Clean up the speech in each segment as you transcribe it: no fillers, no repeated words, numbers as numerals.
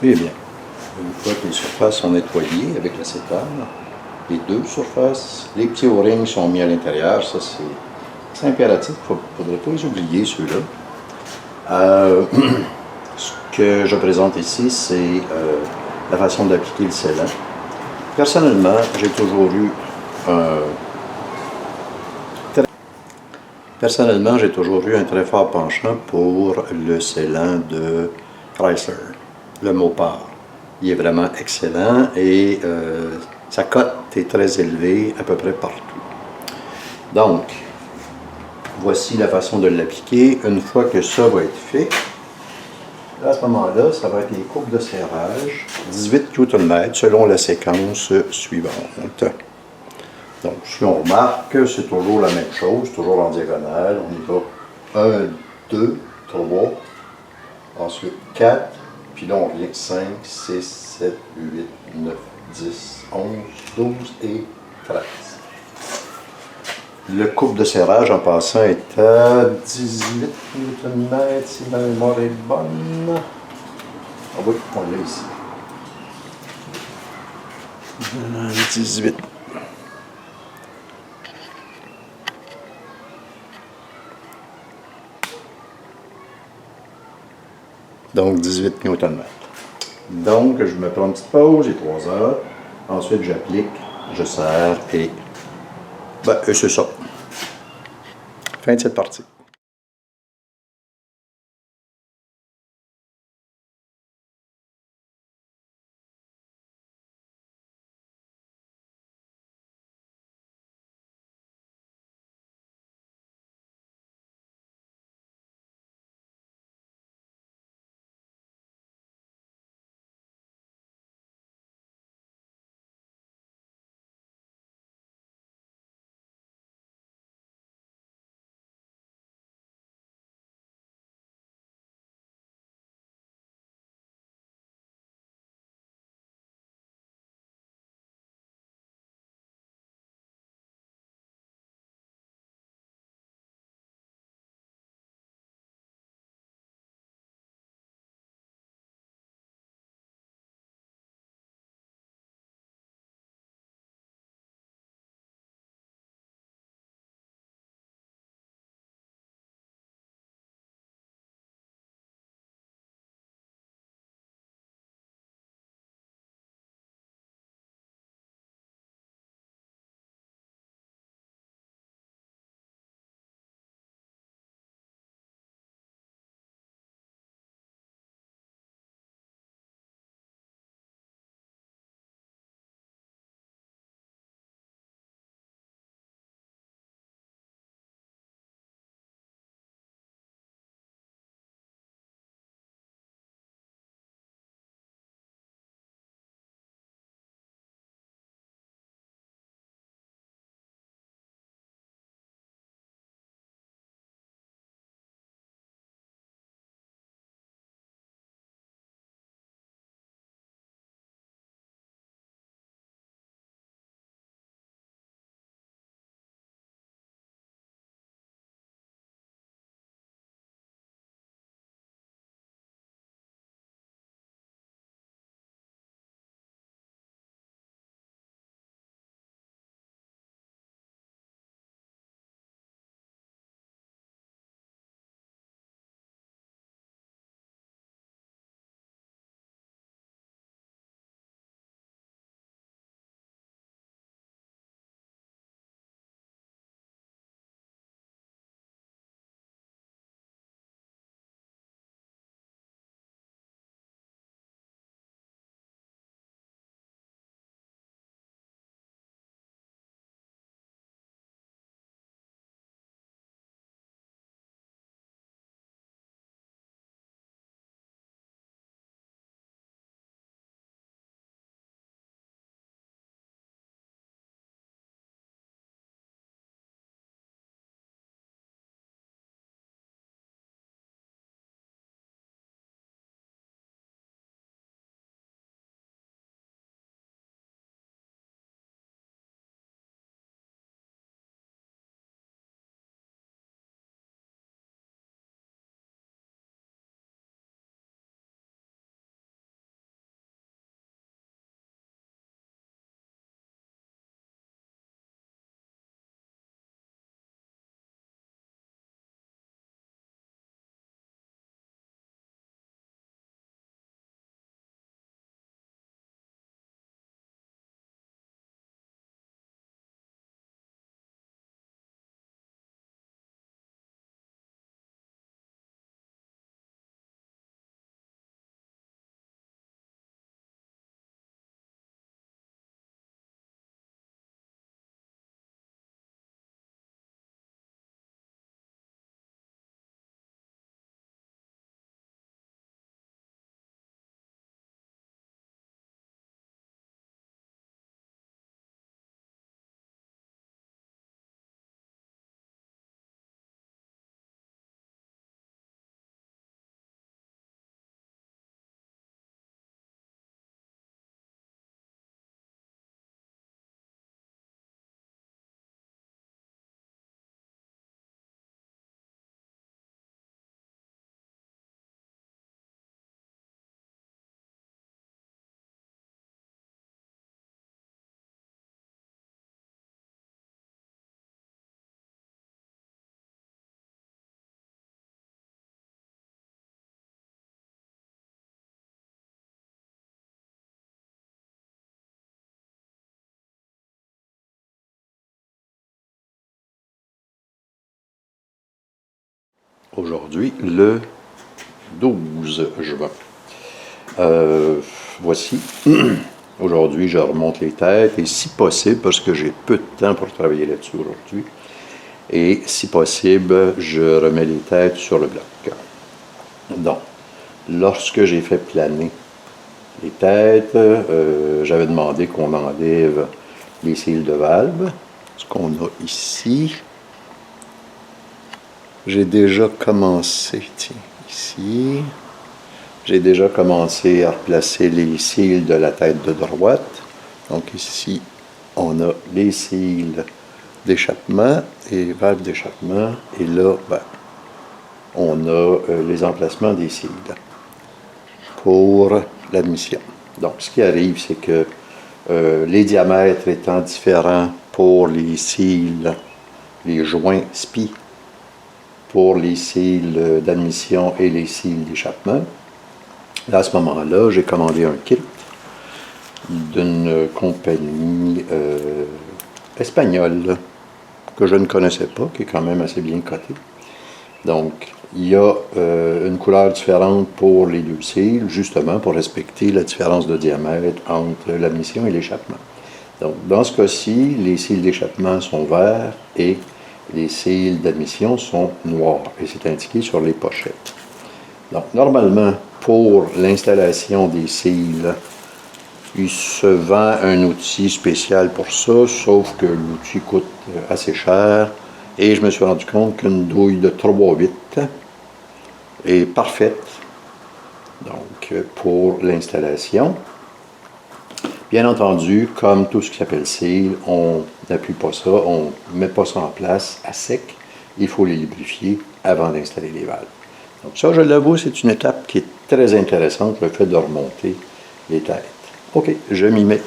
Eh bien, une fois que les surfaces sont nettoyées avec l'acétone, les deux surfaces, les petits O-rings sont mis à l'intérieur, ça c'est impératif, il ne faudrait pas les oublier ceux-là. Ce que je présente ici, c'est la façon d'appliquer le scellant. Personnellement, j'ai toujours eu un très fort penchant pour le scellant de Chrysler, le Mopar. Il est vraiment excellent et sa cote est très élevée à peu près partout. Donc, voici la façon de l'appliquer. Une fois que ça va être fait, à ce moment-là, ça va être les courbes de serrage, 18 Nm selon la séquence suivante. Donc, si on remarque, c'est toujours la même chose, toujours en diagonale. On y va 1, 2, 3, ensuite 4, puis là on revient 5, 6, 7, 8, 9, 10, 11, 12 et 13. Le couple de serrage en passant est à 18 Nm si ma mémoire est bonne. Ah oui, on l'a ici. 18. Donc 18 Nm. Donc je me prends une petite pause, j'ai 3 heures. Ensuite j'applique, je serre et c'est ça. Fin de cette partie. aujourd'hui le 12 juin. Voici, aujourd'hui je remonte les têtes et si possible, parce que j'ai peu de temps pour travailler là-dessus aujourd'hui, et si possible, je remets les têtes sur le bloc. Donc, lorsque j'ai fait planer les têtes, j'avais demandé qu'on enlève les cils de valve, ce qu'on a ici. J'ai déjà commencé, tiens, ici. J'ai déjà commencé à replacer les cils de la tête de droite. Donc ici, on a les cils d'échappement et valves d'échappement. Et là, ben, on a les emplacements des cils pour l'admission. Donc, ce qui arrive, c'est que les diamètres étant différents pour les cils, les joints SPI, pour les cils d'admission et les cils d'échappement, à ce moment-là, j'ai commandé un kit d'une compagnie espagnole que je ne connaissais pas, qui est quand même assez bien cotée. Donc, il y a une couleur différente pour les deux cils, justement pour respecter la différence de diamètre entre l'admission et l'échappement. Donc, dans ce cas-ci, les cils d'échappement sont verts et les cils d'admission sont noirs, et c'est indiqué sur les pochettes. Donc, normalement, pour l'installation des cils, il se vend un outil spécial pour ça, sauf que l'outil coûte assez cher. Et je me suis rendu compte qu'une douille de 3/8 est parfaite donc, pour l'installation. Bien entendu, comme tout ce qui s'appelle cils, on n'appuie pas ça, on ne met pas ça en place à sec. Il faut les lubrifier avant d'installer les valves. Donc ça, je l'avoue, c'est une étape qui est très intéressante, le fait de remonter les têtes. OK, je m'y mets.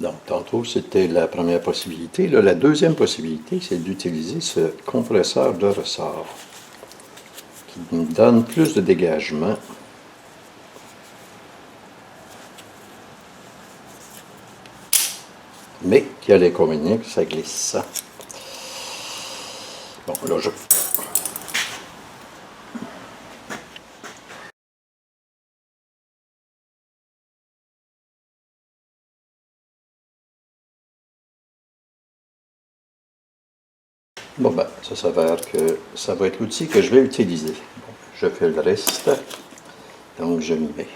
Donc, tantôt, c'était la première possibilité. Là, la deuxième possibilité, c'est d'utiliser ce compresseur de ressort qui nous donne plus de dégagement. Mais qui a l'inconvénient que ça glisse. Bon, là, je... Bon, ben, ça s'avère que ça va être l'outil que je vais utiliser. Bon, je fais le reste, donc je m'y mets.